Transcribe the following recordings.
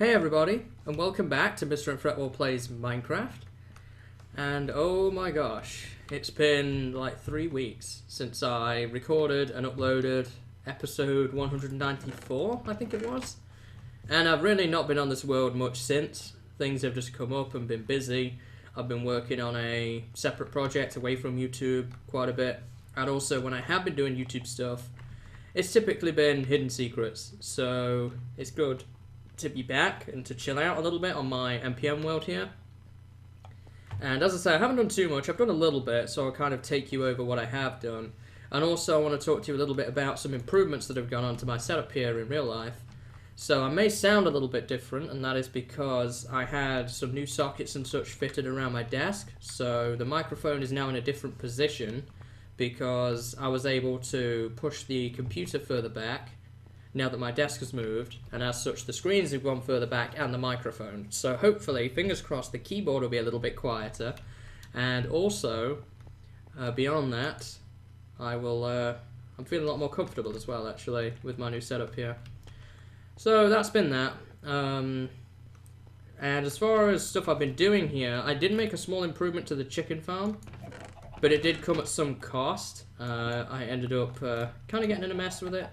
Hey everybody, and welcome back to MrMFretwell Plays Minecraft. And oh my gosh, it's been like 3 weeks since I recorded and uploaded episode 194, I think it was. And I've really not been on this world much since. Things have just come up and been busy. I've been working on a separate project away from YouTube quite a bit. And also when I have been doing YouTube stuff, it's typically been hidden secrets. So it's good to be back and to chill out a little bit on my NPM world here. And as I say, I haven't done too much. I've done a little bit, so I'll kind of take you over what I have done. And also I want to talk to you a little bit about some improvements that have gone on to my setup here in real life. So I may sound a little bit different, and that is because I had some new sockets and such fitted around my desk. So the microphone is now in a different position because I was able to push the computer further back now that my desk has moved, and as such the screens have gone further back and the microphone. So hopefully, fingers crossed, the keyboard will be a little bit quieter, and also beyond that I'm feeling a lot more comfortable as well actually with my new setup here. So that's been that. And as far as stuff I've been doing here, I did make a small improvement to the chicken farm, but it did come at some cost. I ended up kind of getting in a mess with it.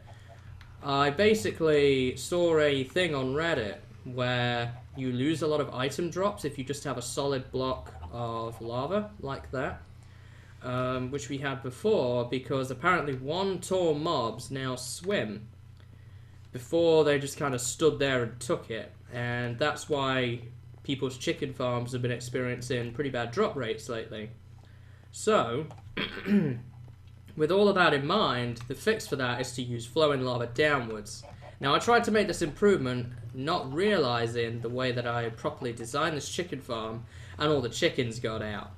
I basically saw a thing on Reddit where you lose a lot of item drops if you just have a solid block of lava like that, which we had before, because apparently 1 tall mobs now swim. Before they just kind of stood there and took it, and that's why people's chicken farms have been experiencing pretty bad drop rates lately. So with all of that in mind, the fix for that is to use flowing lava downwards. Now I tried to make this improvement not realizing the way that I properly designed this chicken farm, and all the chickens got out.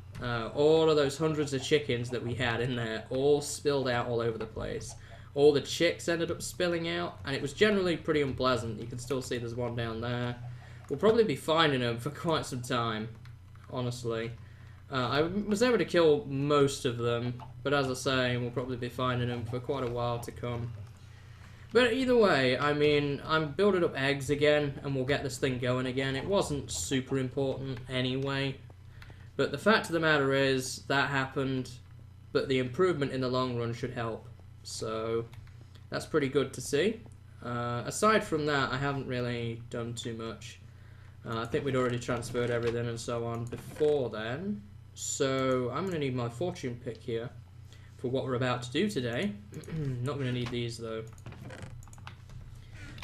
All of those hundreds of chickens that we had in there all spilled out all over the place. All the chicks ended up spilling out, and it was generally pretty unpleasant. You can still see there's one down there. We'll probably be finding them for quite some time, honestly. I was able to kill most of them, but as I say, we'll probably be finding them for quite a while to come. But either way, I mean, I'm building up eggs again, and we'll get this thing going again. It wasn't super important anyway, but the fact of the matter is, that happened, but the improvement in the long run should help. So that's pretty good to see. Aside from that, I haven't really done too much. I think we'd already transferred everything and so on before then. So I'm going to need my fortune pick here for what we're about to do today. Not going to need these though.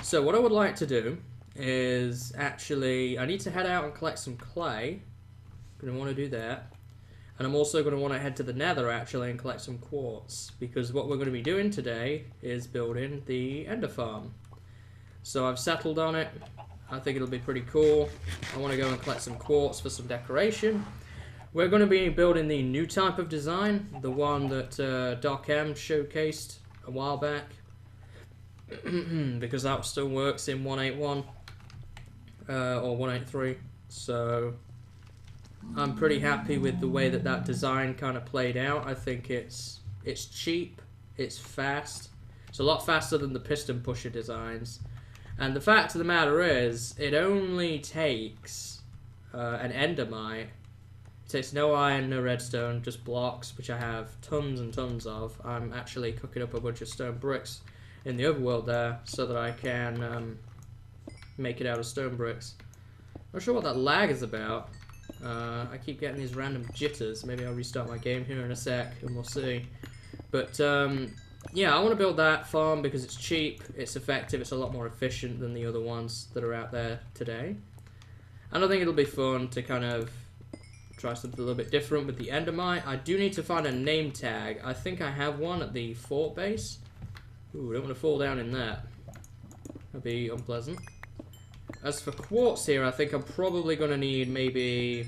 So what I would like to do is actually, I need to head out and collect some clay. I'm going to want to do that. And I'm also going to want to head to the Nether actually and collect some quartz, because what we're going to be doing today is building the Ender farm. So I've settled on it. I think it'll be pretty cool. I want to go and collect some quartz for some decoration. We're going to be building the new type of design, the one that Doc M showcased a while back, because that still works in 181 or 183. So I'm pretty happy with the way that that design kind of played out. I think it's cheap, it's fast. It's a lot faster than the piston pusher designs. And the fact of the matter is, it only takes an Endermite. It takes no iron, no redstone, just blocks, which I have tons and tons of. I'm actually cooking up a bunch of stone bricks in the overworld there so that I can make it out of stone bricks. Not sure what that lag is about. I keep getting these random jitters. Maybe I'll restart my game here in a sec and we'll see. But yeah, I want to build that farm because it's cheap, it's effective, it's a lot more efficient than the other ones that are out there today. And I think it'll be fun to kind of try something a little bit different with the Endermite. I do need to find a name tag. I think I have one at the fort base. Ooh, I don't want to fall down in that. That'd be unpleasant. As for quartz here, I think I'm probably going to need maybe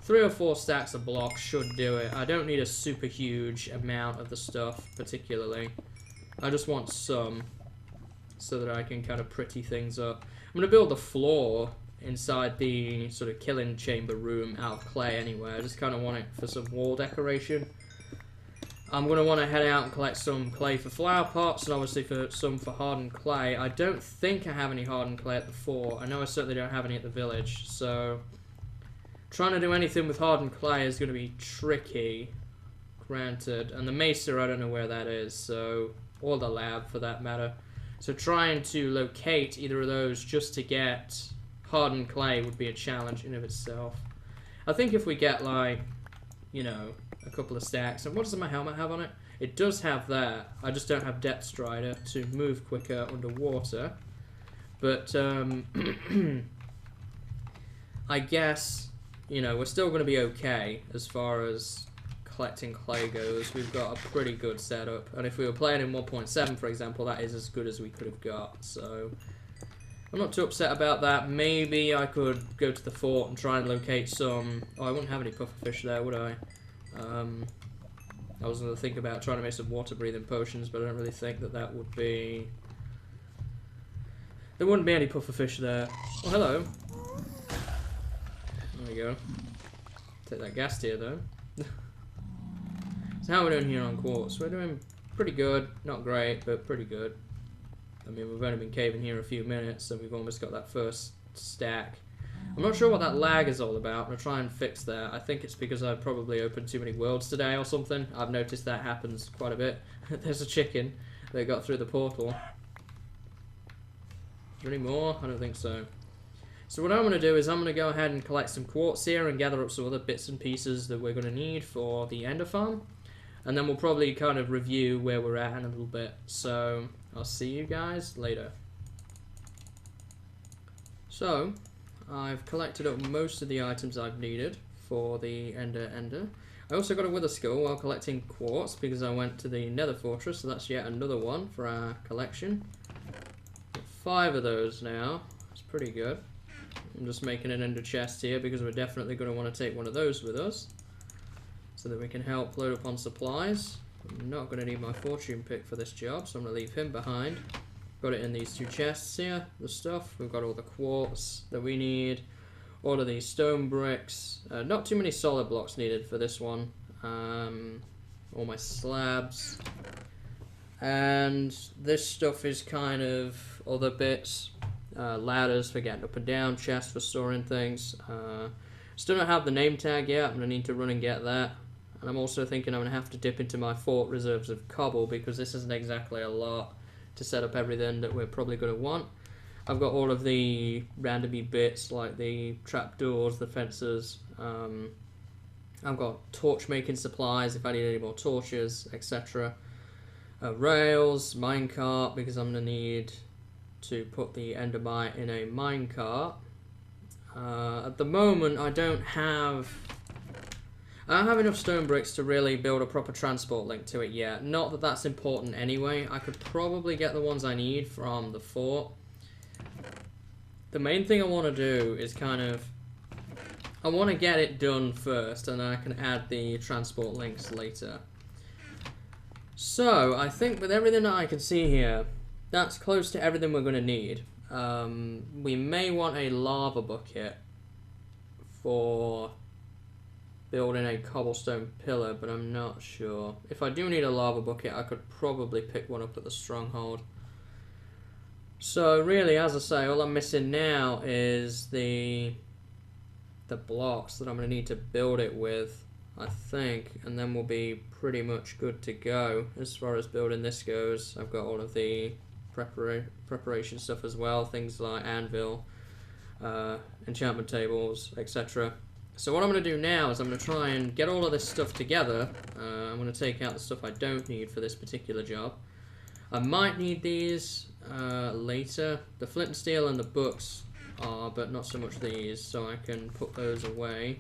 3 or 4 stacks of blocks should do it. I don't need a super huge amount of the stuff, particularly. I just want some, so that I can kind of pretty things up. I'm going to build the floor inside the sort of killing chamber room out of clay anyway. I just kind of want it for some wall decoration. I'm going to want to head out and collect some clay for flower pots, and obviously for some for hardened clay. I don't think I have any hardened clay at the fort. I know I certainly don't have any at the village, so trying to do anything with hardened clay is going to be tricky, granted. And the mesa, I don't know where that is, so, or the lab for that matter. So trying to locate either of those just to get hardened clay would be a challenge in of itself. I think if we get, like, you know, a couple of stacks. And what does my helmet have on it? It does have that. I just don't have Depth Strider to move quicker underwater. But, I guess, you know, we're still going to be okay as far as collecting clay goes. We've got a pretty good setup. And if we were playing in 1.7, for example, that is as good as we could have got. So, I'm not too upset about that. Maybe I could go to the fort and try and locate some... Oh, I wouldn't have any pufferfish there, would I? I was going to think about trying to make some water-breathing potions, but I don't really think that that would be... There wouldn't be any pufferfish there. Oh, hello. There we go. Take that gas tier, though. So how are we doing here on quartz? We're doing pretty good. Not great, but pretty good. I mean, we've only been caving here a few minutes, so we've almost got that first stack. I'm not sure what that lag is all about. I'm going to try and fix that. I think it's because I've probably opened too many worlds today or something. I've noticed that happens quite a bit. There's a chicken that got through the portal. Is there any more? I don't think so. So what I'm going to do is I'm going to go ahead and collect some quartz here and gather up some other bits and pieces that we're going to need for the Ender farm. And then we'll probably kind of review where we're at in a little bit. So I'll see you guys later. So I've collected up most of the items I've needed for the Ender. I also got a wither skull while collecting quartz because I went to the Nether fortress, so that's yet another one for our collection. Got 5 of those now. It's pretty good. I'm just making an Ender chest here because we're definitely going to want to take one of those with us so that we can help load up on supplies. I'm not going to need my fortune pick for this job, so I'm going to leave him behind. Got it in these 2 chests here, the stuff. We've got all the quartz that we need. All of these stone bricks. Not too many solid blocks needed for this one. All my slabs. And this stuff is kind of other bits. Ladders for getting up and down, chests for storing things. Still don't have the name tag yet. I'm going to need to run and get that. And I'm also thinking I'm going to have to dip into my fort reserves of cobble because this isn't exactly a lot to set up everything that we're probably going to want. I've got all of the randomy bits like the trapdoors, the fences. I've got torch making supplies if I need any more torches, etc. Rails, minecart because I'm going to need to put the Endermite in a minecart. At the moment I don't have enough stone bricks to really build a proper transport link to it yet. Not that that's important anyway. I could probably get the ones I need from the fort. The main thing I want to do is I want to get it done first and then I can add the transport links later. So, I think with everything that I can see here, that's close to everything we're going to need. We may want a lava bucket for building a cobblestone pillar, but I'm not sure. If I do need a lava bucket, I could probably pick one up at the stronghold. So really, as I say, all I'm missing now is the blocks that I'm going to need to build it with, I think, and then we'll be pretty much good to go as far as building this goes. I've got all of the preparation stuff as well, things like anvil, enchantment tables, etc. So what I'm going to do now is I'm going to try and get all of this stuff together. I'm going to take out the stuff I don't need for this particular job. I might need these later. The flint and steel and the books are, but not so much these, so I can put those away.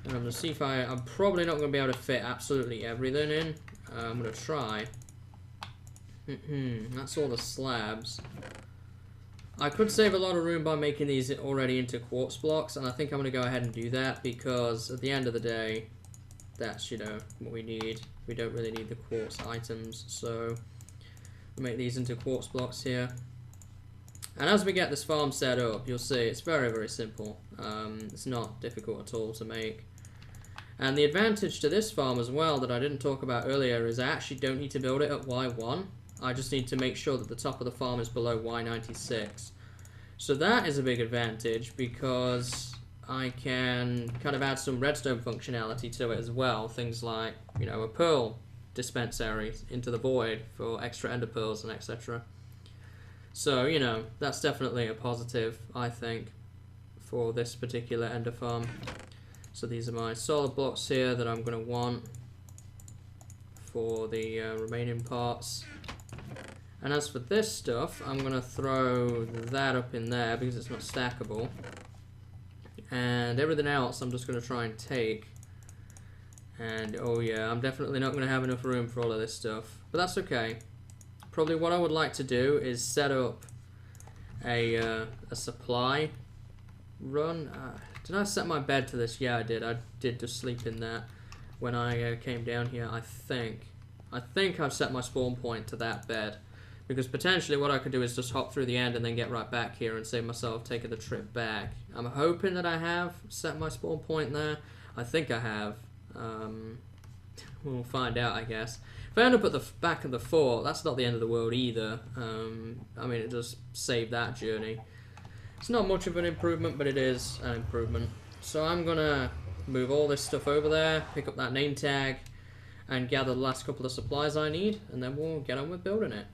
And I'm going to see if I'm probably not going to be able to fit absolutely everything in. I'm going to try. That's all the slabs. I could save a lot of room by making these already into quartz blocks, and I think I'm going to go ahead and do that because at the end of the day, that's, you know, what we need. We don't really need the quartz items, so we'll make these into quartz blocks here. And as we get this farm set up, you'll see it's very, very simple. It's not difficult at all to make. And the advantage to this farm as well that I didn't talk about earlier is I actually don't need to build it at Y1. I just need to make sure that the top of the farm is below Y96. So that is a big advantage because I can kind of add some redstone functionality to it as well. Things like, you know, a pearl dispensary into the void for extra ender pearls and etc. So, you know, that's definitely a positive, I think, for this particular ender farm. So these are my solid blocks here that I'm going to want for the remaining parts. And as for this stuff, I'm going to throw that up in there because it's not stackable. And everything else I'm just going to try and take. And oh yeah, I'm definitely not going to have enough room for all of this stuff. But that's okay. Probably what I would like to do is set up a supply run. Did I set my bed to this? Yeah, I did. I did just sleep in that when I came down here, I think. I think I've set my spawn point to that bed. Because potentially what I could do is just hop through the end and then get right back here and save myself taking the trip back. I'm hoping that I have set my spawn point there. I think I have. We'll find out, I guess. If I end up at the back of the fort, that's not the end of the world either. I mean, it does save that journey. It's not much of an improvement, but it is an improvement. So I'm gonna move all this stuff over there, pick up that name tag, and gather the last couple of supplies I need, and then we'll get on with building it.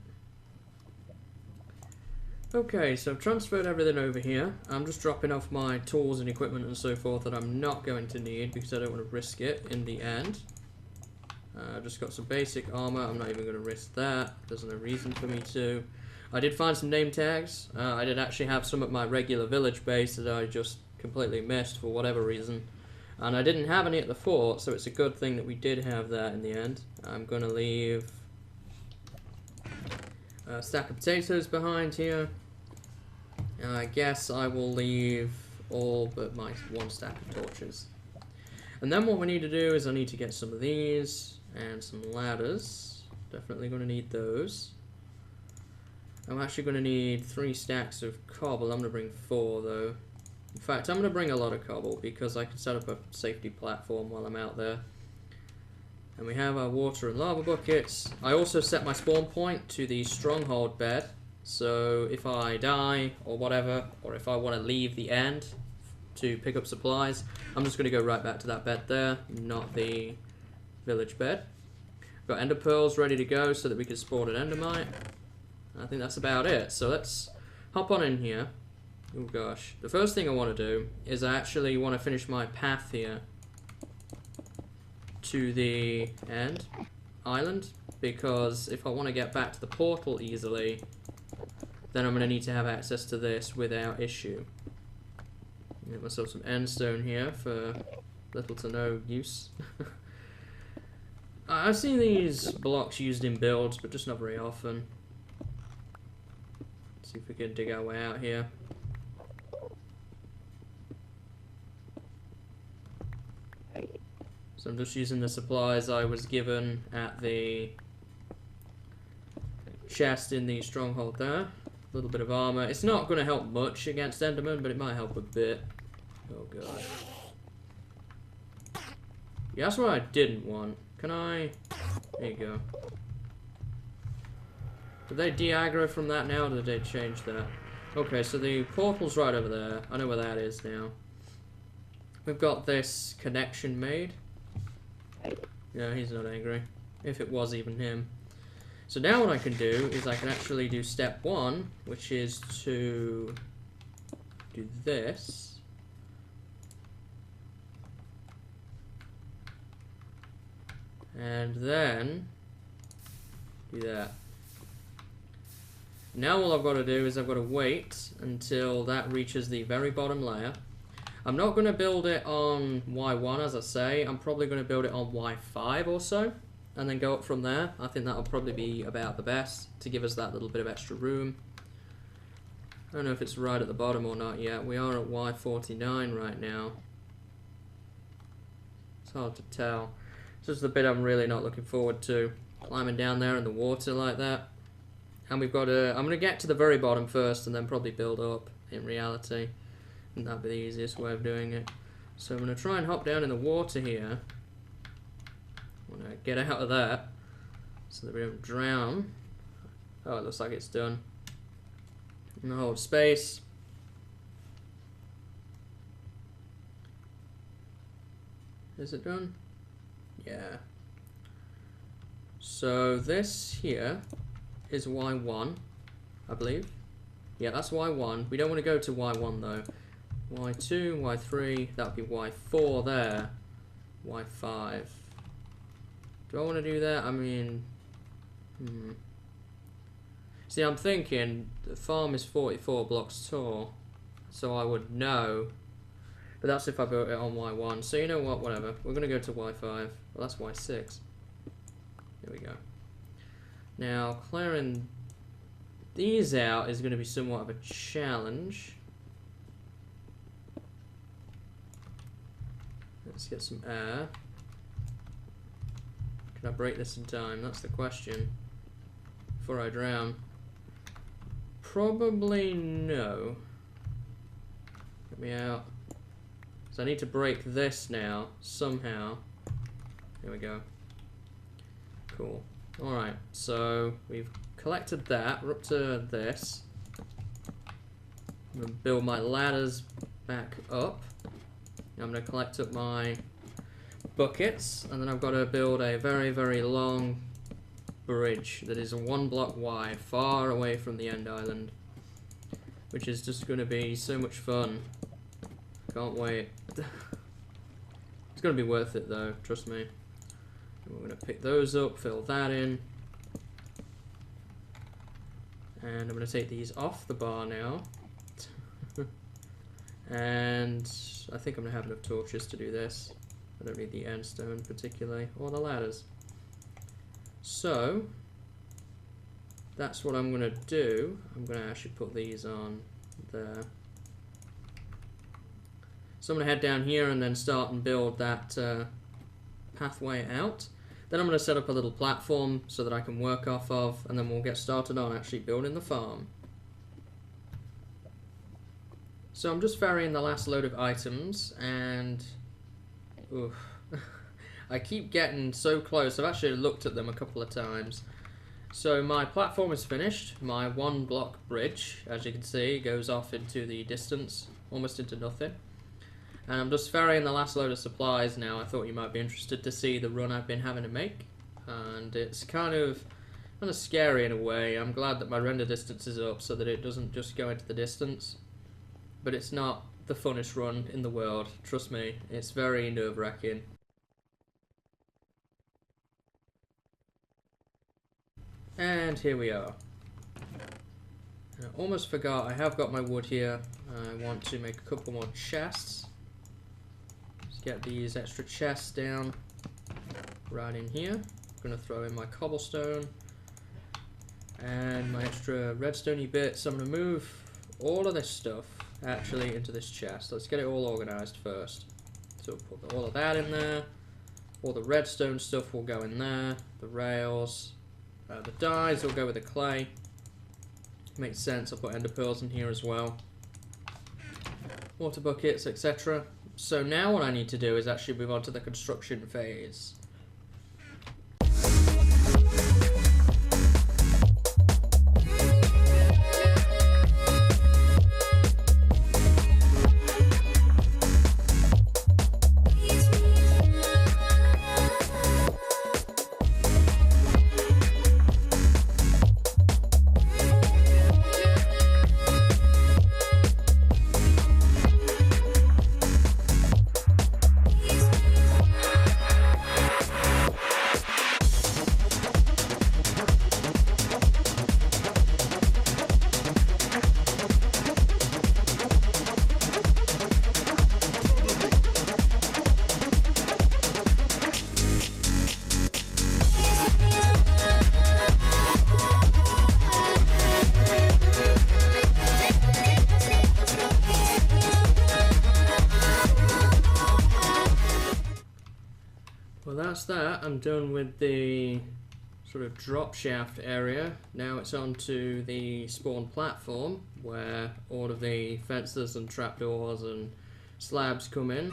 Okay, so I've transferred everything over here. I'm just dropping off my tools and equipment and so forth that I'm not going to need because I don't want to risk it in the end. I've just got some basic armor. I'm not even going to risk that. There's no reason for me to. I did find some name tags. I did actually have some at my regular village base that I just completely missed for whatever reason. And I didn't have any at the fort, so it's a good thing that we did have that in the end. I'm going to leave a stack of potatoes behind here. I guess I will leave all but my one stack of torches. And then what we need to do is I need to get some of these and some ladders. Definitely going to need those. I'm actually going to need 3 stacks of cobble. I'm going to bring 4 though. In fact, I'm going to bring a lot of cobble because I can set up a safety platform while I'm out there. And we have our water and lava buckets. I also set my spawn point to the stronghold bed. So if I die or whatever, or if I want to leave the end to pick up supplies, I'm just going to go right back to that bed there, not the village bed. Got ender pearls ready to go so that we can spawn an endermite. I think that's about it. So let's hop on in here. Oh gosh. The first thing I want to do is I actually want to finish my path here to the end island, because if I want to get back to the portal easily, then I'm going to need to have access to this without issue. Get myself some endstone here for little to no use. I've seen these blocks used in builds, but just not very often. Let's see if we can dig our way out here. So I'm just using the supplies I was given at the chest in the stronghold there. A little bit of armor. It's not going to help much against Enderman, but it might help a bit. Oh god. Yeah, that's what I didn't want. Can I... There you go. Did they de-aggro from that now, or did they change that? Okay, so the portal's right over there. I know where that is now. We've got this connection made. Yeah, he's not angry. If it was even him. So now what I can do is I can actually do step 1, which is to do this. And then do that. Now all I've got to do is I've got to wait until that reaches the very bottom layer. I'm not going to build it on Y1 as I say, I'm probably going to build it on Y5 or so, and then go up from there. I think that'll probably be about the best to give us that little bit of extra room. I don't know if it's right at the bottom or not yet. We are at Y49 right now. It's hard to tell. This is the bit I'm really not looking forward to. Climbing down there in the water like that. And we've got to... I'm going to get to the very bottom first and then probably build up in reality. And that'd be the easiest way of doing it. So I'm going to try and hop down in the water here. want to get out of that so that we don't drown. Oh, it looks like it's done. And hold space. Is it done? Yeah. So this here is Y1, I believe. Yeah, that's Y1. We don't want to go to Y1 though. Y2, Y3, that would be Y4 there. Y5. Do I want to do that? I mean, See, I'm thinking the farm is 44 blocks tall, so I would know. But that's if I built it on Y1. So you know what, whatever. We're going to go to Y5. Well, that's Y6. Here we go. Now, clearing these out is going to be somewhat of a challenge. Let's get some air. Can I break this in time? That's the question. Before I drown. Probably no. Get me out. So I need to break this now, somehow. Here we go. Cool. Alright, so we've collected that. We're up to this. I'm going to build my ladders back up. I'm going to collect up my buckets, and then I've got to build a very, very long bridge that is 1 block wide, far away from the end island, which is just going to be so much fun. Can't wait. It's going to be worth it though, trust me. And we're going to pick those up, fill that in, and I'm going to take these off the bar now. And I think I'm going to have enough torches to do this. I don't need the endstone particularly, or the ladders. So, that's what I'm going to do. I'm going to actually put these on there. So I'm going to head down here and then start and build that pathway out. Then I'm going to set up a little platform so that I can work off of, and then we'll get started on actually building the farm. So I'm just varying the last load of items, and oof, I keep getting so close. I've actually looked at them a couple of times. So my platform is finished. My 1 block bridge, as you can see, goes off into the distance, almost into nothing. And I'm just varying the last load of supplies now. I thought you might be interested to see the run I've been having to make. And it's kind of scary in a way. I'm glad that my render distance is up so that it doesn't just go into the distance. But it's not the funnest run in the world, trust me. It's very nerve-wracking. And here we are. I almost forgot, I have got my wood here. I want to make a couple more chests. Just get these extra chests down right in here. I'm going to throw in my cobblestone and my extra redstone-y bits. I'm going to move all of this stuff actually into this chest. Let's get it all organized first. So we'll put all of that in there. All the redstone stuff will go in there. The rails, the dyes will go with the clay. Makes sense. I'll put ender pearls in here as well. Water buckets, etc. So now what I need to do is actually move on to the construction phase. Well, that's that. I'm done with the sort of drop shaft area. Now it's on to the spawn platform where all of the fences and trapdoors and slabs come in.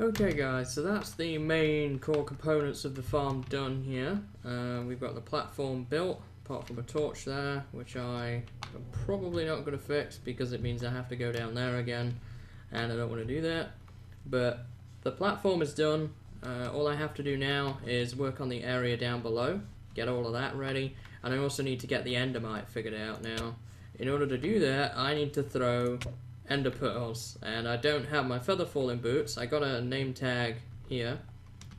Okay guys, so that's the main core components of the farm done here. We've got the platform built, apart from a torch there, which I am probably not going to fix because it means I have to go down there again, and I don't want to do that. But the platform is done. All I have to do now is work on the area down below, get all of that ready, and I also need to get the Endermite figured out now. In order to do that, I need to throw ender pearls, and I don't have my feather falling boots. I got a name tag here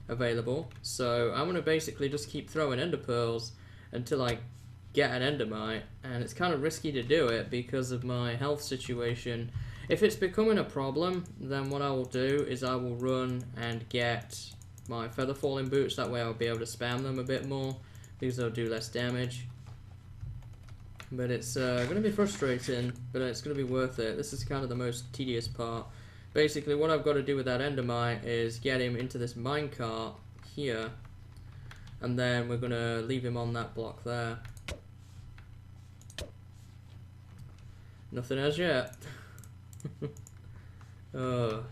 available, so I'm going to basically just keep throwing ender pearls until I get an endermite, and it's kind of risky to do it because of my health situation. If it's becoming a problem, then what I will do is I will run and get my feather falling boots. That way I'll be able to spam them a bit more because they'll do less damage. But it's going to be frustrating, but it's going to be worth it. This is kind of the most tedious part. Basically, what I've got to do with that endermite is get him into this minecart here, and then we're going to leave him on that block there. Nothing as yet. Oh.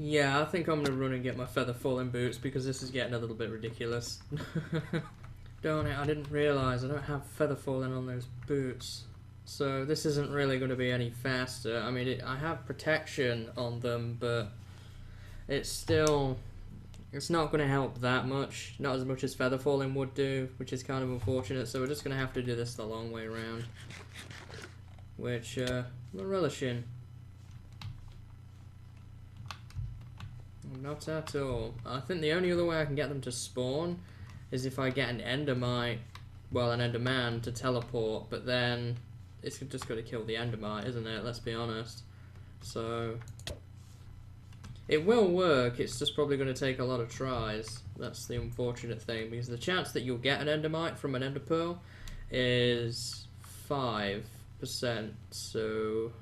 Yeah, I think I'm going to run and get my feather falling boots because this is getting a little bit ridiculous. Darn it, I didn't realise I don't have feather falling on those boots. So this isn't really going to be any faster. I mean, I have protection on them, but it's not going to help that much. Not as much as feather falling would do, which is kind of unfortunate. So we're just going to have to do this the long way around, which we're relishing. Not at all. I think the only other way I can get them to spawn is if I get an endermite, well, an enderman to teleport, but then it's just got to kill the endermite, isn't it? Let's be honest. So it will work, it's just probably going to take a lot of tries. That's the unfortunate thing, because the chance that you'll get an endermite from an ender pearl is 5%, so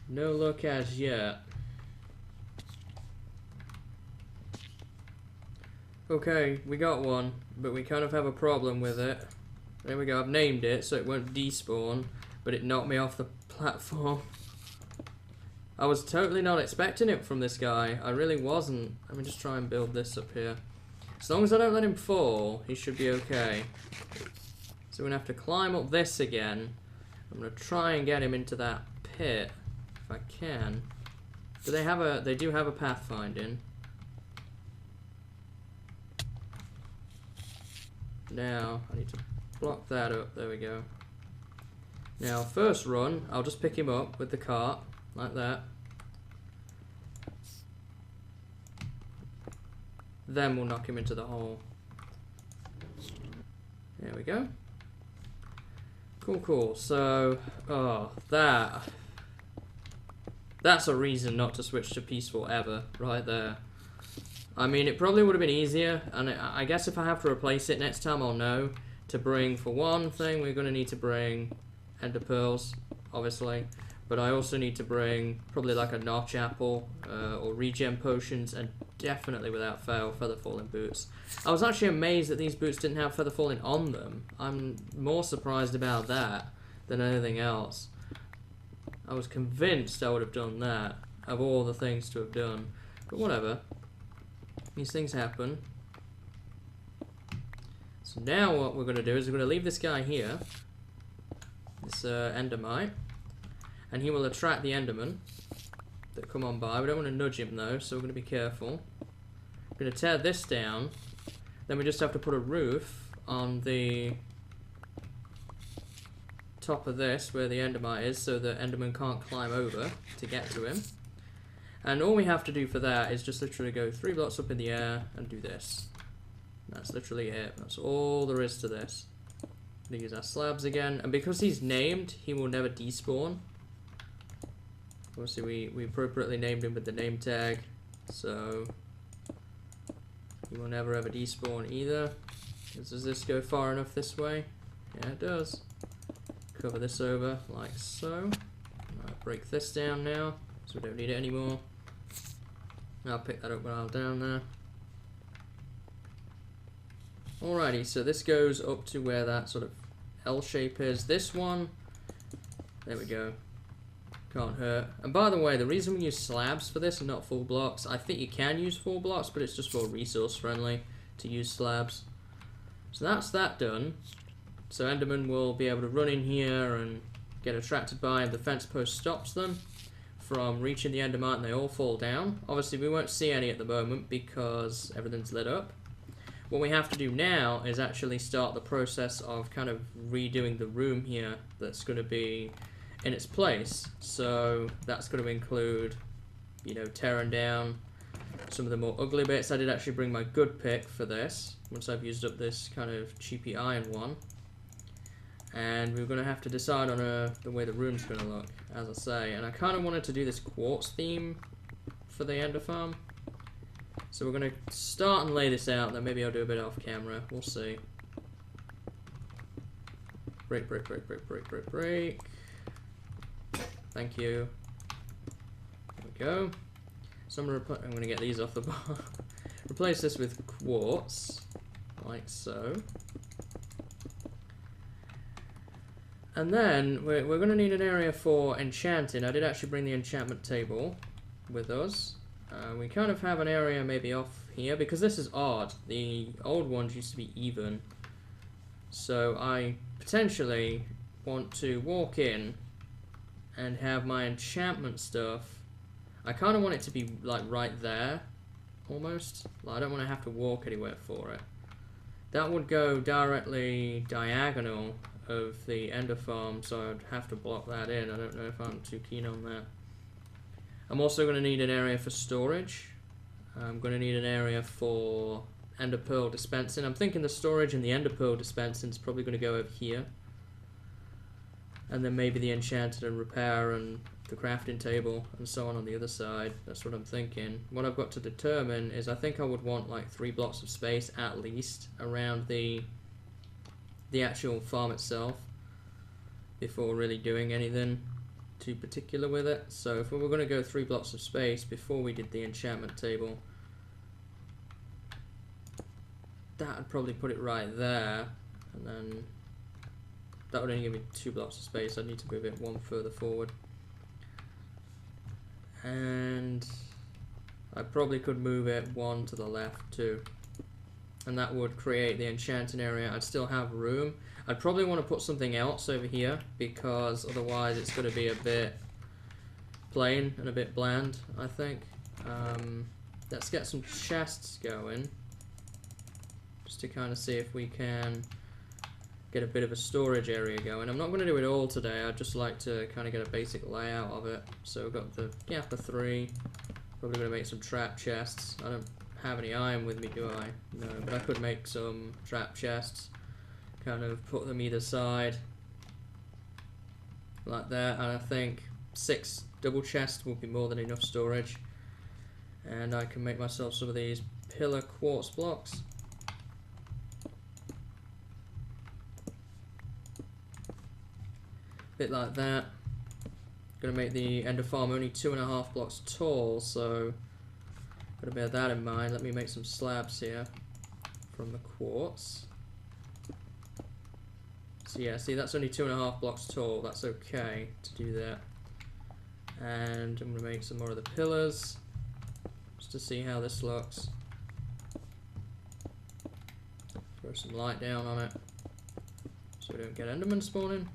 no luck as yet. Okay, we got one, but we kind of have a problem with it. There we go, I've named it so it won't despawn, but it knocked me off the platform. I was totally not expecting it from this guy. I really wasn't. Let me just try and build this up here. As long as I don't let him fall, he should be okay. So we're going to have to climb up this again. I'm going to try and get him into that pit, if I can. Do they have a... They do have a pathfinding. Now, I need to block that up. There we go. Now, first run, I'll just pick him up with the cart, like that. Then we'll knock him into the hole. There we go. Cool, cool. So, oh, that's a reason not to switch to peaceful ever, right there. I mean, it probably would have been easier, and I guess if I have to replace it next time, I'll know to bring, for one thing, we're going to need to bring ender pearls, obviously, but I also need to bring probably like a notch apple or regen potions, and definitely without fail, feather falling boots. I was actually amazed that these boots didn't have feather falling on them. I'm more surprised about that than anything else. I was convinced I would have done that, of all the things to have done, but whatever. These things happen. So now what we're going to do is we're going to leave this guy here, this Endermite, and he will attract the Endermen that come on by. We don't want to nudge him though, so we're going to be careful. We're going to tear this down, then we just have to put a roof on the top of this where the Endermite is, so the Enderman can't climb over to get to him. And all we have to do for that is just literally go 3 blocks up in the air and do this. That's literally it. That's all there is to this. We're gonna use our slabs again, and because he's named, he will never despawn. Obviously, we appropriately named him with the name tag, so he will never ever despawn either. Does this go far enough this way? Yeah, it does. Cover this over like so. I'll break this down now, so we don't need it anymore. I'll pick that up when I'm down there. Alrighty, so this goes up to where that sort of L shape is. This one, there we go. Can't hurt. And by the way, the reason we use slabs for this and not full blocks, I think you can use full blocks, but it's just more resource friendly to use slabs. So that's that done. So Enderman will be able to run in here and get attracted by, and the fence post stops them from reaching the Endermite and they all fall down. Obviously we won't see any at the moment because everything's lit up. What we have to do now is actually start the process of kind of redoing the room here that's going to be in its place. So that's going to include, you know, tearing down some of the more ugly bits. I did actually bring my good pick for this once I've used up this kind of cheapy iron one. And we're going to have to decide on the way the room's going to look, as I say. And I kind of wanted to do this quartz theme for the Ender Farm. So we're going to start and lay this out, then maybe I'll do a bit off camera. We'll see. Break, break, break, break, break, break, break. Thank you. There we go. So I'm going to get these off the bar. Replace this with quartz, like so. And then we're going to need an area for enchanting. I did actually bring the enchantment table with us. We kind of have an area maybe off here because this is odd. The old ones used to be even. So I potentially want to walk in and have my enchantment stuff. I kind of want it to be like right there, almost. Like, I don't want to have to walk anywhere for it. That would go directly diagonal of the Ender Farm, so I'd have to block that in. I don't know if I'm too keen on that. I'm also going to need an area for storage. I'm going to need an area for Ender Pearl dispensing. I'm thinking the storage and the Ender Pearl dispensing is probably going to go over here. And then maybe the enchanted and repair and the crafting table and so on the other side. That's what I'm thinking. What I've got to determine is I think I would want like 3 blocks of space at least around the actual farm itself before really doing anything too particular with it. So if we were going to go 3 blocks of space before we did the enchantment table, that would probably put it right there, and then that would only give me 2 blocks of space. I'd need to move it 1 further forward, and I probably could move it 1 to the left too, and that would create the enchanting area. I'd still have room. I'd probably want to put something else over here because otherwise it's going to be a bit plain and a bit bland, I think. Let's get some chests going just to kind of see if we can get a bit of a storage area going. I'm not going to do it all today. I'd just like to kind of get a basic layout of it. So we've got the gap of 3. Probably going to make some trap chests. I don't have any iron with me, do I? No, but I could make some trap chests. Kind of put them either side like that, and I think 6 double chests will be more than enough storage. And I can make myself some of these pillar quartz blocks. Bit like that. Gonna make the Ender Farm only 2.5 blocks tall, so gotta bear that in mind. Let me make some slabs here from the quartz. So yeah, see, that's only 2.5 blocks tall. That's okay to do that. And I'm gonna make some more of the pillars just to see how this looks. Throw some light down on it so we don't get Enderman spawning.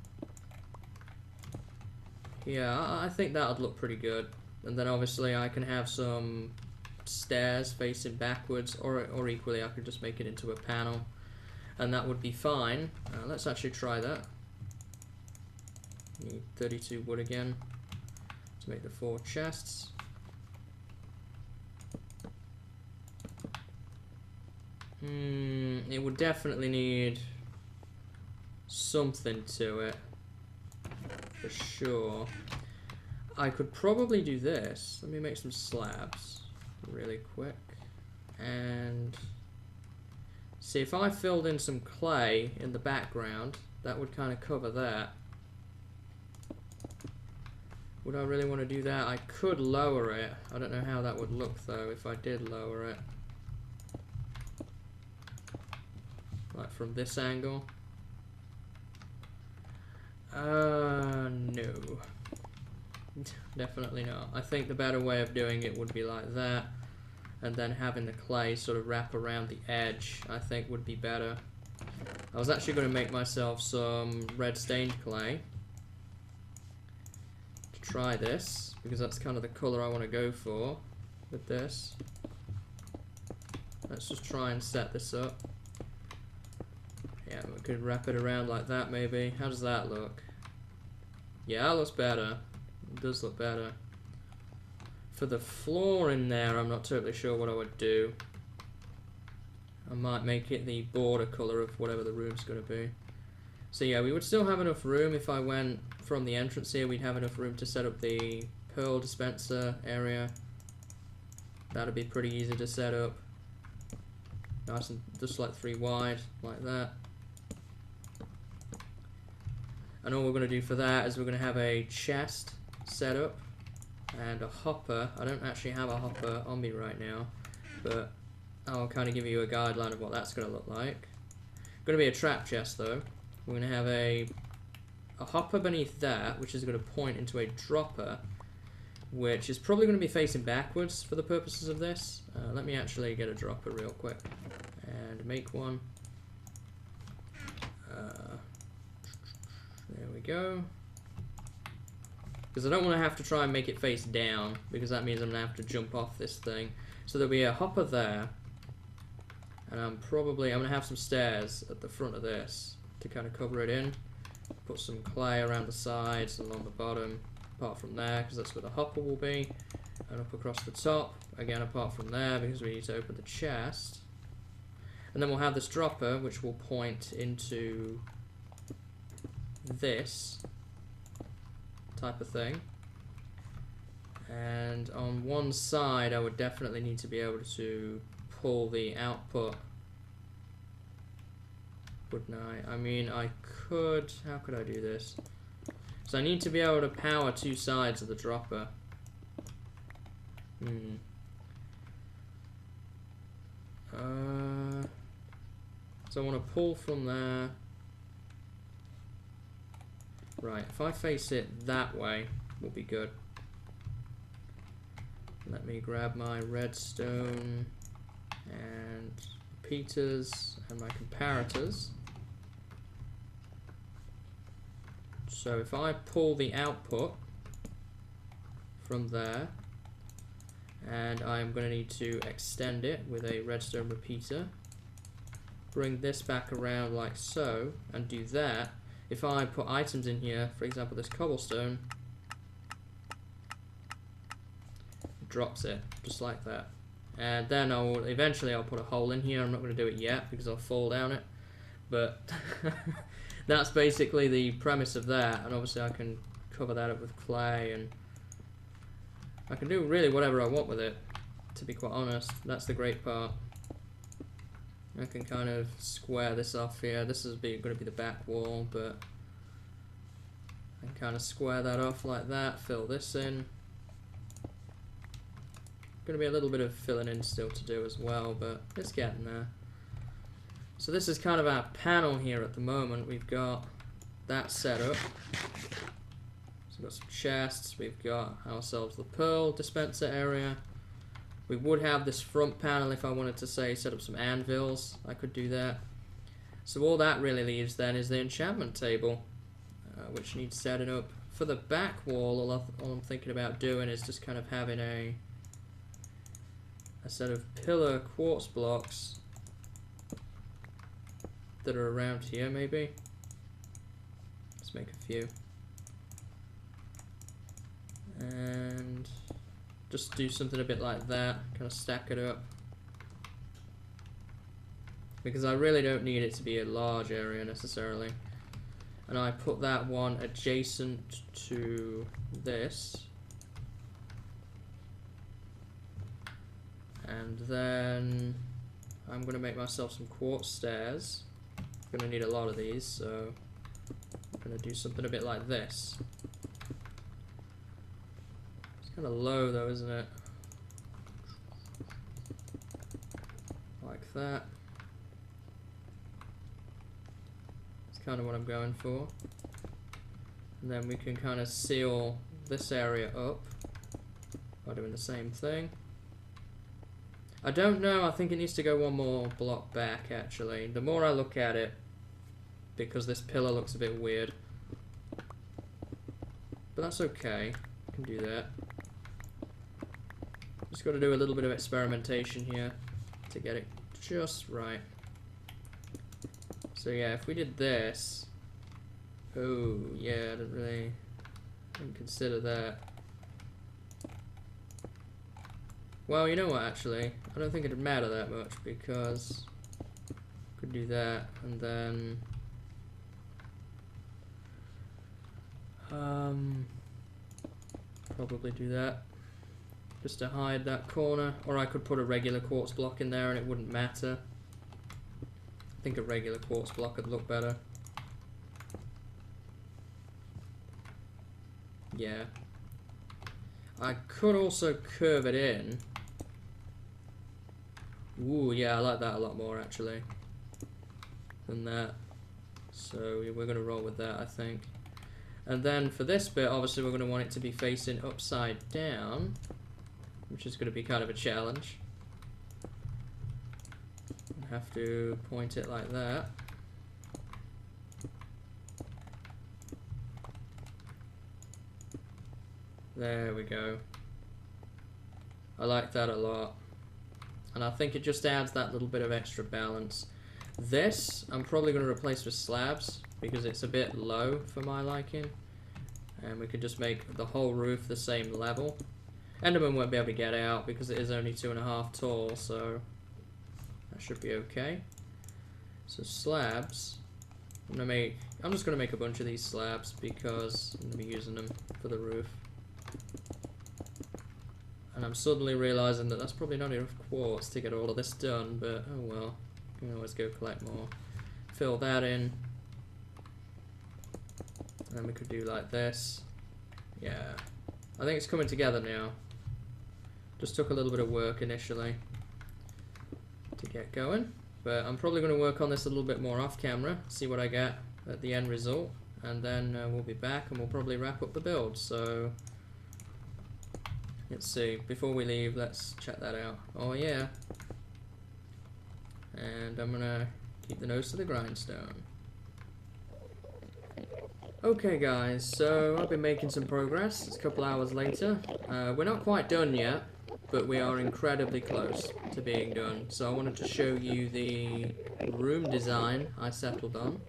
Yeah, I think that would look pretty good. And then obviously I can have some stairs facing backwards, or equally I could just make it into a panel, and that would be fine. Let's actually try that. Need 32 wood again to make the 4 chests. It would definitely need something to it, for sure. I could probably do this. Let me make some slabs really quick. And see, if I filled in some clay in the background, that would kind of cover that. Would I really want to do that? I could lower it. I don't know how that would look though if I did lower it. Like from this angle. No. Definitely not. I think the better way of doing it would be like that, and then having the clay sort of wrap around the edge, I think would be better. I was actually going to make myself some red stained clay to try this, because that's kind of the colour I want to go for with this. Let's just try and set this up. Yeah, we could wrap it around like that maybe. How does that look? Yeah, that looks better. It does look better. For the floor in there, I'm not totally sure what I would do. I might make it the border colour of whatever the room's going to be. So yeah, we would still have enough room if I went from the entrance here. We'd have enough room to set up the pearl dispenser area. That'd be pretty easy to set up. Nice and just like 3 wide, like that. And all we're going to do for that is we're going to have a chest set up and a hopper. I don't actually have a hopper on me right now, but I'll kind of give you a guideline of what that's going to look like. Going to be a trap chest though. We're going to have a hopper beneath that, which is going to point into a dropper, which is probably going to be facing backwards for the purposes of this. Let me actually get a dropper real quick and make one. There we go. Because I don't want to have to try and make it face down, because that means I'm going to have to jump off this thing. So there'll be a hopper there, and I'm going to have some stairs at the front of this to kind of cover it in. Put some clay around the sides and along the bottom, apart from there, because that's where the hopper will be. And up across the top, again apart from there, because we need to open the chest. And then we'll have this dropper, which will point into this type of thing. And on one side I would definitely need to be able to pull the output, wouldn't I? I mean, I could, how could I do this? So I need to be able to power 2 sides of the dropper. So I want to pull from there. Right, if I face it that way, will be good. Let me grab my redstone and repeaters and my comparators. So if I pull the output from there, and I'm going to need to extend it with a redstone repeater, bring this back around like so, and do that. If I put items in here, for example this cobblestone, it drops it, just like that. And then eventually I'll put a hole in here. I'm not going to do it yet because I'll fall down it. But that's basically the premise of that. And obviously I can cover that up with clay, and I can do really whatever I want with it, to be quite honest. That's the great part. I can kind of square this off here. This is going to be the back wall, but I can kind of square that off like that, fill this in. Going to be a little bit of filling in still to do as well, but it's getting there. So this is kind of our panel here at the moment. We've got that set up. So we've got some chests, we've got ourselves the pearl dispenser area. We would have this front panel if I wanted to, say, set up some anvils. I could do that. So all that really leaves then is the enchantment table, which needs setting up. For the back wall, all I'm thinking about doing is just kind of having a set of pillar quartz blocks that are around here, maybe. Let's make a few. And just do something a bit like that, kind of stack it up. because I really don't need it to be a large area necessarily. And I put that one adjacent to this. And then I'm going to make myself some quartz stairs. I'm going to need a lot of these, so I'm going to do something a bit like this. It's kind of low though, isn't it? Like that. That's kind of what I'm going for. And then we can kind of seal this area up by doing the same thing. I don't know, I think it needs to go one more block back actually. The more I look at it, because this pillar looks a bit weird. But that's okay, I can do that. Just got to do a little bit of experimentation here to get it just right. So yeah, if we did this, oh yeah, I didn't consider that. Well, you know what, actually, I don't think it'd matter that much because I could do that and then probably do that just to hide that corner, or I could put a regular quartz block in there and it wouldn't matter. I think a regular quartz block would look better. Yeah. I could also curve it in. Ooh, yeah, I like that a lot more actually than that. So we're going to roll with that, I think. And then for this bit, obviously we're going to want it to be facing upside down, which is going to be kind of a challenge. Have to point it like that. There we go. I like that a lot. And I think it just adds that little bit of extra balance. This, I'm probably going to replace with slabs because it's a bit low for my liking. And we could just make the whole roof the same level. Enderman won't be able to get out because it is only 2.5 tall, so that should be okay. So slabs, I'm just going to make a bunch of these slabs because I'm going to be using them for the roof. And I'm suddenly realising that that's probably not enough quartz to get all of this done, but oh well, you can always go collect more. Fill that in. And then we could do like this. Yeah. I think it's coming together now. Just took a little bit of work initially to get going. But I'm probably going to work on this a little bit more off camera, see what I get at the end result. And then we'll be back and we'll probably wrap up the build. So let's see, before we leave, let's check that out. Oh yeah. And I'm gonna keep the nose to the grindstone. Okay guys, so I've been making some progress. It's a couple hours later. We're not quite done yet, but we are incredibly close to being done. So I wanted to show you the room design I settled on.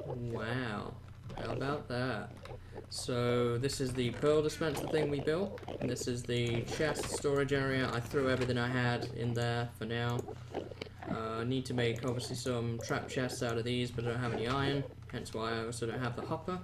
Wow, how about that? So this is the pearl dispenser thing we built, and this is the chest storage area. I threw everything I had in there for now. I need to make obviously some trap chests out of these, but I don't have any iron, hence why I also don't have the hopper.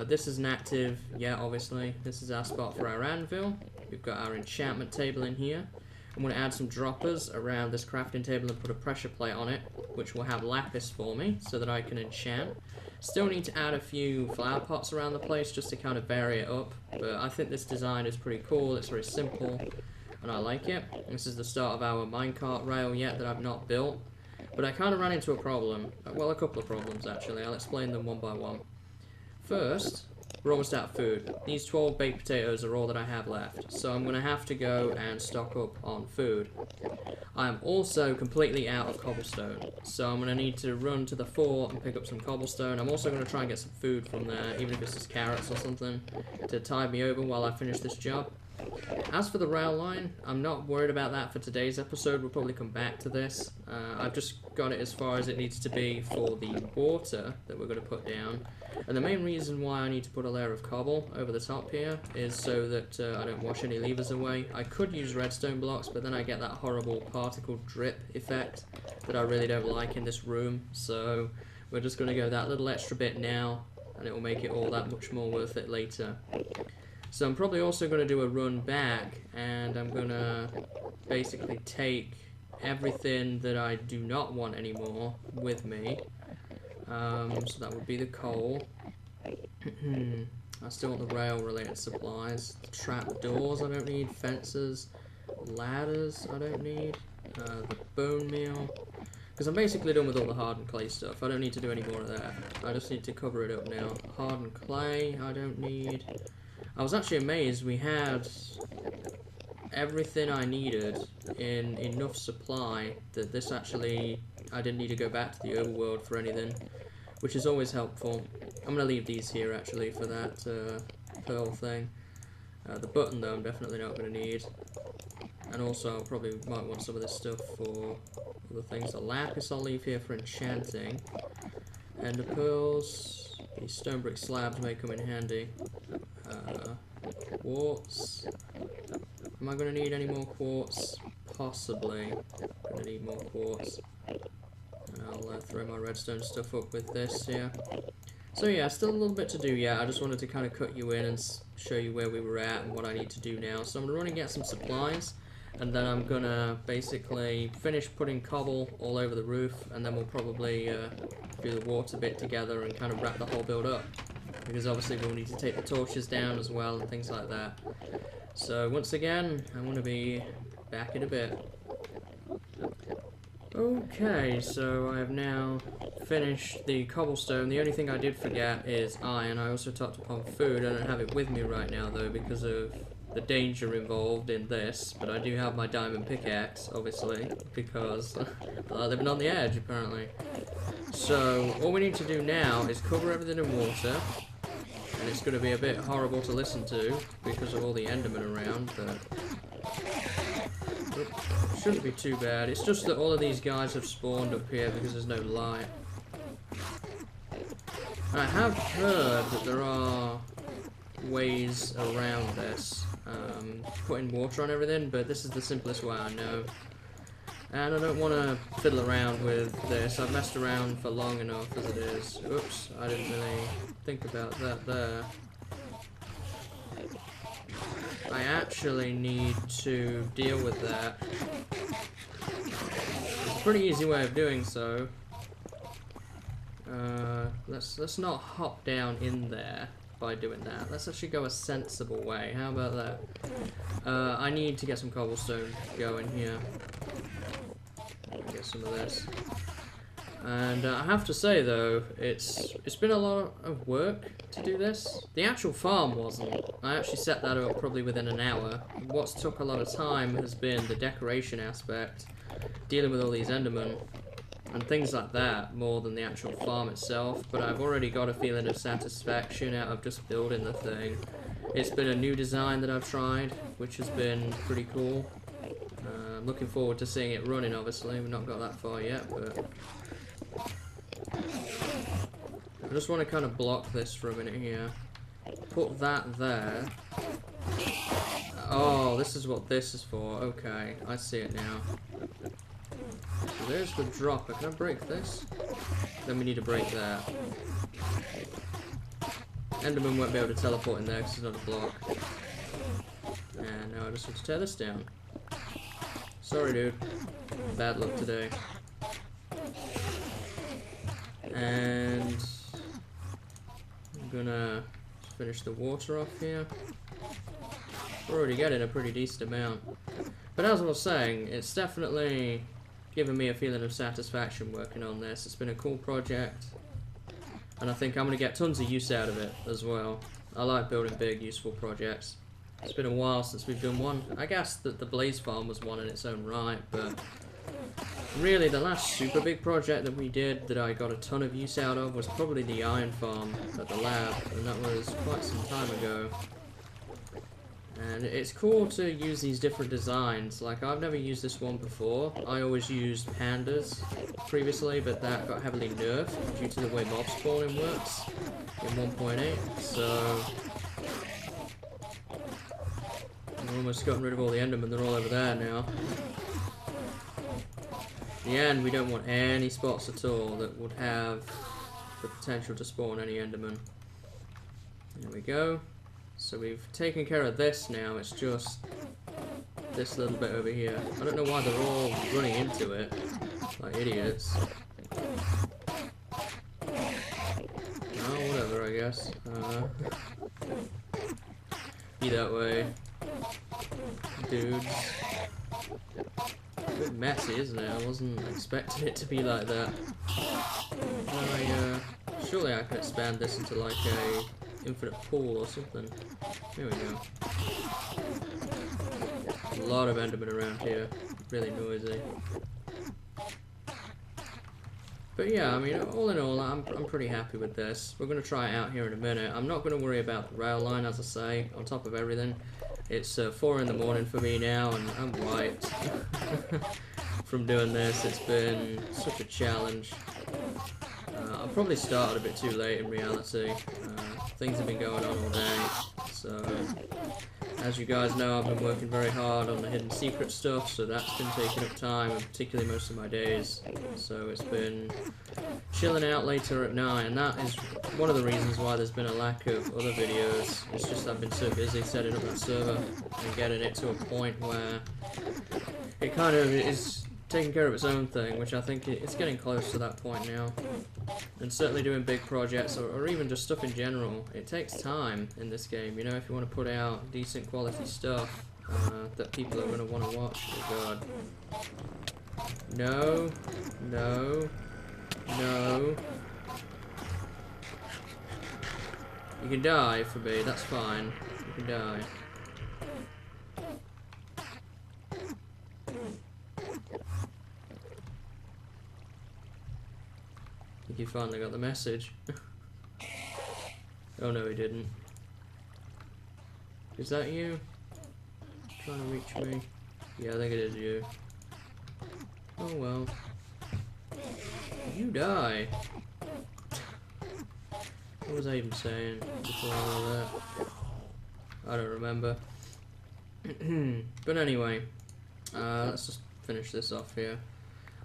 This is an active, yeah, obviously. This is our spot for our anvil. We've got our enchantment table in here. I'm going to add some droppers around this crafting table and put a pressure plate on it, which will have lapis for me, so that I can enchant. Still need to add a few flower pots around the place just to kind of vary it up, but I think this design is pretty cool. It's very simple, and I like it. This is the start of our minecart rail yet that I've not built, but I kind of ran into a problem. Well, a couple of problems actually. I'll explain them one by one. First, we're almost out of food. These 12 baked potatoes are all that I have left, so I'm going to have to go and stock up on food. I am also completely out of cobblestone, so I'm going to need to run to the fort and pick up some cobblestone. I'm also going to try and get some food from there, even if it's just carrots or something, to tide me over while I finish this job. As for the rail line, I'm not worried about that for today's episode. We'll probably come back to this. I've just got it as far as it needs to be for the water that we're going to put down. And the main reason why I need to put a layer of cobble over the top here is so that I don't wash any levers away. I could use redstone blocks, but then I get that horrible particle drip effect that I really don't like in this room. So we're just going to go that little extra bit now, and it will make it all that much more worth it later. So I'm probably also going to do a run back, and I'm going to basically take everything that I do not want anymore with me. So that would be the coal. I still want the rail related supplies. The trap doors I don't need. Fences. Ladders I don't need. The bone meal. Because I'm basically done with all the hardened clay stuff. I don't need to do any more of that. I just need to cover it up now. Hardened clay I don't need. I was actually amazed we had everything I needed in enough supply that this actually, I didn't need to go back to the overworld for anything, which is always helpful. I'm going to leave these here actually for that pearl thing. The button though I'm definitely not going to need. And also I probably might want some of this stuff for other things. The lapis I'll leave here for enchanting. And the pearls, these stone brick slabs may come in handy. Quartz. Am I going to need any more quartz? Possibly. I'm going to need more quartz. And I'll throw my redstone stuff up with this here. So yeah, still a little bit to do yet. I just wanted to kind of cut you in and show you where we were at and what I need to do now. So I'm going to run and get some supplies, and then I'm going to basically finish putting cobble all over the roof, and then we'll probably do the water bit together and kind of wrap the whole build up. Because obviously we'll need to take the torches down as well and things like that. So once again, I'm going to be back in a bit. Okay, so I have now finished the cobblestone. The only thing I did forget is iron. I also touched upon food. I don't have it with me right now though because of the danger involved in this. But I do have my diamond pickaxe, obviously, because I'm living on the edge apparently. So all we need to do now is cover everything in water. And it's going to be a bit horrible to listen to because of all the Endermen around, but it shouldn't be too bad. It's just that all of these guys have spawned up here because there's no light. I have heard that there are ways around this, putting water on everything, but this is the simplest way I know. And I don't want to fiddle around with this. I've messed around for long enough as it is. Oops, I didn't really think about that there. I actually need to deal with that. It's a pretty easy way of doing so. Let's not hop down in there by doing that. Let's actually go a sensible way. How about that? I need to get some cobblestone going here. Get some of this. And I have to say though, it's been a lot of work to do this. The actual farm wasn't. I actually set that up probably within an hour. What's took a lot of time has been the decoration aspect, dealing with all these Endermen and things like that, more than the actual farm itself. But I've already got a feeling of satisfaction out of just building the thing. It's been a new design that I've tried, which has been pretty cool. I'm looking forward to seeing it running, obviously. We've not got that far yet, but I just want to kind of block this for a minute here. Put that there. Oh, this is what this is for. Okay, I see it now. So there's the dropper. Can I break this? Then we need to break that. Enderman won't be able to teleport in there because it's not a block. And now I just need to tear this down. Sorry, dude. Bad luck today. And I'm gonna finish the water off here. We're already getting a pretty decent amount. But as I was saying, it's definitely given me a feeling of satisfaction working on this. It's been a cool project. And I think I'm gonna get tons of use out of it as well. I like building big, useful projects. It's been a while since we've done one. I guess that the Blaze Farm was one in its own right, but really the last super big project that we did that I got a ton of use out of was probably the Iron Farm at the lab, and that was quite some time ago. And it's cool to use these different designs. Like, I've never used this one before. I always used pandas previously, but that got heavily nerfed due to the way mob spawning works in 1.8. So I've almost gotten rid of all the Endermen. They're all over there now. In the end, we don't want any spots at all that would have the potential to spawn any Enderman. There we go. So we've taken care of this now, it's just this little bit over here. I don't know why they're all running into it, like idiots. Oh, whatever, I guess. Be that way. Dudes. A bit messy, isn't it? I wasn't expecting it to be like that. Surely I can expand this into like a infinite pool or something. Here we go. A lot of Endermen around here. Really noisy. But yeah, I mean, all in all, I'm pretty happy with this. We're going to try it out here in a minute. I'm not going to worry about the rail line, as I say, on top of everything. It's 4 in the morning for me now, and I'm wiped from doing this. It's been such a challenge. I probably started a bit too late in reality. Things have been going on all day, so as you guys know, I've been working very hard on the hidden secret stuff, so that's been taking up time, and particularly most of my days. So it's been chilling out later at night, and that is one of the reasons why there's been a lack of other videos. It's just I've been so busy setting up that server and getting it to a point where it kind of is taking care of its own thing, which I think it's getting close to that point now. And certainly doing big projects, or even just stuff in general, it takes time in this game, you know, if you want to put out decent quality stuff that people are going to want to watch. Oh god. No, no, no. You can die for me, that's fine. You can die. I think he finally got the message. Oh no, he didn't. Is that you? Trying to reach me? Yeah, I think it is you. Oh well. You die. What was I even saying before all that? I don't remember. But anyway, let's just finish this off here.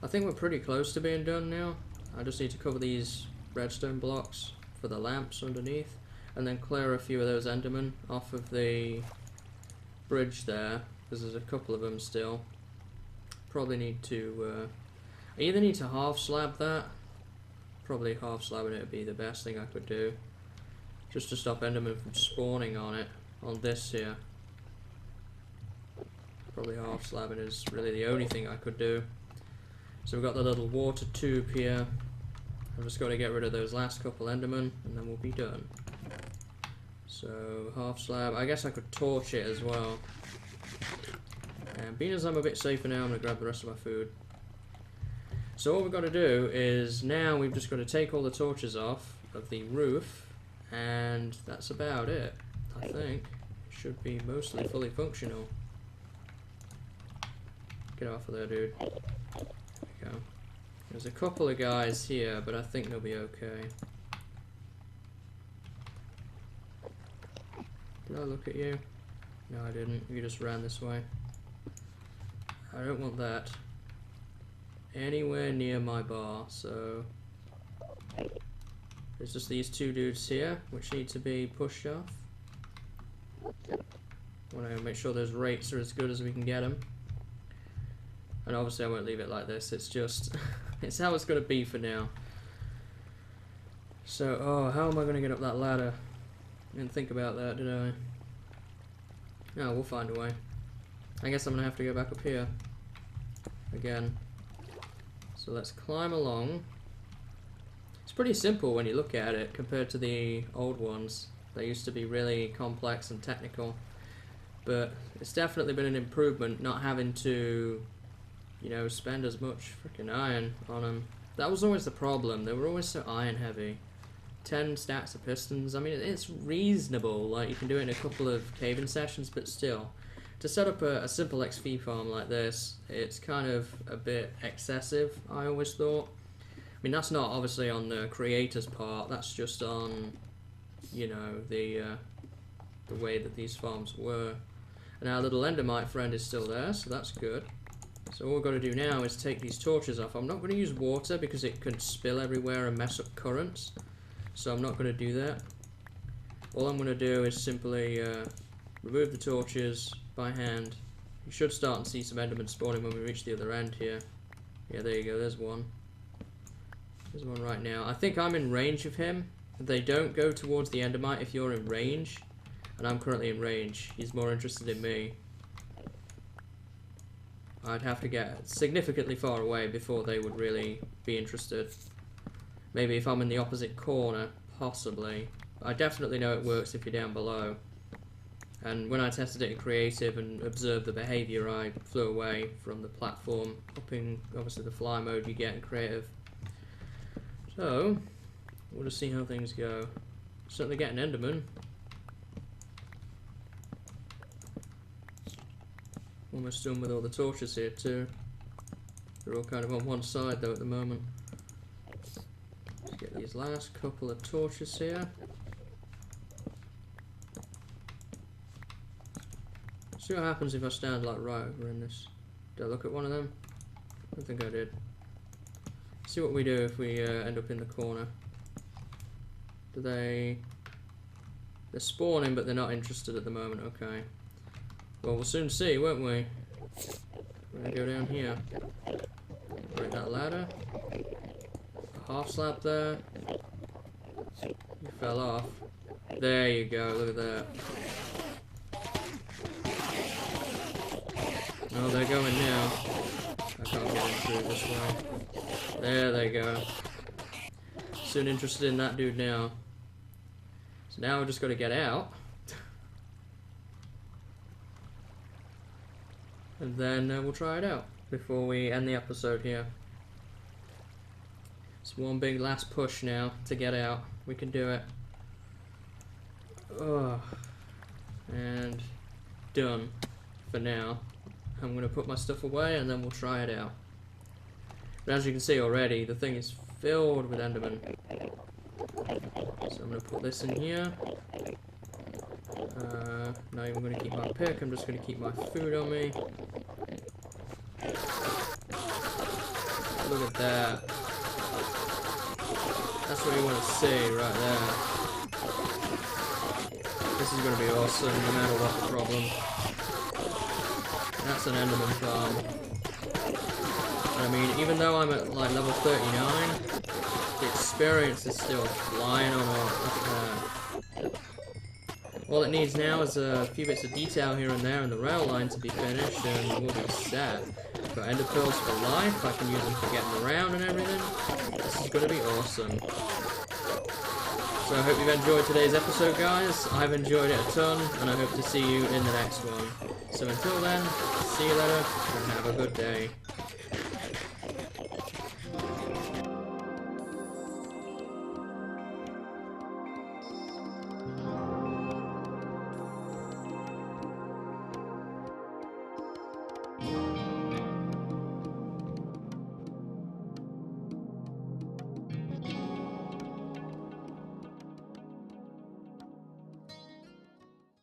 I think we're pretty close to being done now. I just need to cover these redstone blocks for the lamps underneath, and then clear a few of those Endermen off of the bridge there, because there's a couple of them still. Probably need to, I either need to half slab that, probably half slabbing it would be the best thing I could do, just to stop Endermen from spawning on it, on this here. Probably half slabbing is really the only thing I could do. So we've got the little water tube here. I've just got to get rid of those last couple Endermen, and then we'll be done. So, half slab. I guess I could torch it as well. And being as I'm a bit safer now, I'm going to grab the rest of my food. So all we've got to do is, now we've just got to take all the torches off of the roof, and that's about it, I think. It should be mostly fully functional. Get off of there, dude. Go. There's a couple of guys here, but I think they'll be okay. Did I look at you? No, I didn't. You just ran this way. I don't want that anywhere near my bar, so there's just these two dudes here, which need to be pushed off. I want to make sure those rates are as good as we can get them. And obviously I won't leave it like this, it's just, it's how it's going to be for now. So, oh, how am I going to get up that ladder? I didn't think about that, did I? No, we'll find a way. I guess I'm going to have to go back up here. Again. So let's climb along. It's pretty simple when you look at it compared to the old ones. They used to be really complex and technical. But it's definitely been an improvement not having to, you know, spend as much freaking iron on them. That was always the problem. They were always so iron heavy. 10 stacks of pistons. I mean, it's reasonable. Like, you can do it in a couple of cave-in sessions, but still. To set up a simple XP farm like this, it's kind of a bit excessive, I always thought. I mean, that's not obviously on the creator's part, that's just on, you know, the way that these farms were. And our little Endermite friend is still there, so that's good. So all we've got to do now is take these torches off. I'm not going to use water because it can spill everywhere and mess up currents. So I'm not going to do that. All I'm going to do is simply remove the torches by hand. You should start and see some Endermen spawning when we reach the other end here. Yeah, there you go, there's one. There's one right now. I think I'm in range of him. They don't go towards the Endermite if you're in range. And I'm currently in range. He's more interested in me. I'd have to get significantly far away before they would really be interested. Maybe if I'm in the opposite corner, possibly. I definitely know it works if you're down below. And when I tested it in creative and observed the behaviour, I flew away from the platform, upping obviously the fly mode you get in creative. So, we'll just see how things go. Certainly get an Enderman. Almost done with all the torches here too. They're all kind of on one side though at the moment. Let's get these last couple of torches here. See what happens if I stand like right over in this. Did I look at one of them? I don't think I did. See what we do if we end up in the corner. Do they... They're spawning but they're not interested at the moment, okay. Well, we'll soon see, won't we? We're gonna go down here. Break that ladder. A half slab there. You fell off. There you go, look at that. Oh, they're going now. I can't get in through this way. There they go. Soon interested in that dude now. So now we've just got to get out. And then we'll try it out before we end the episode here. It's one big last push now to get out. We can do it. Oh. And done for now. I'm going to put my stuff away and then we'll try it out. But as you can see already, the thing is filled with Endermen. So I'm going to put this in here. Not even going to keep my pick, I'm just going to keep my food on me. Look at that. That's what you want to see right there. This is going to be awesome no matter what the problem. That's an Enderman farm. I mean, even though I'm at like level 39, the experience is still flying on off. Look at that. All it needs now is a few bits of detail here and there and the rail line to be finished and we'll be set. Got ender pearls for life, I can use them for getting around and everything. This is going to be awesome. So I hope you've enjoyed today's episode, guys. I've enjoyed it a ton, and I hope to see you in the next one. So until then, see you later, and have a good day.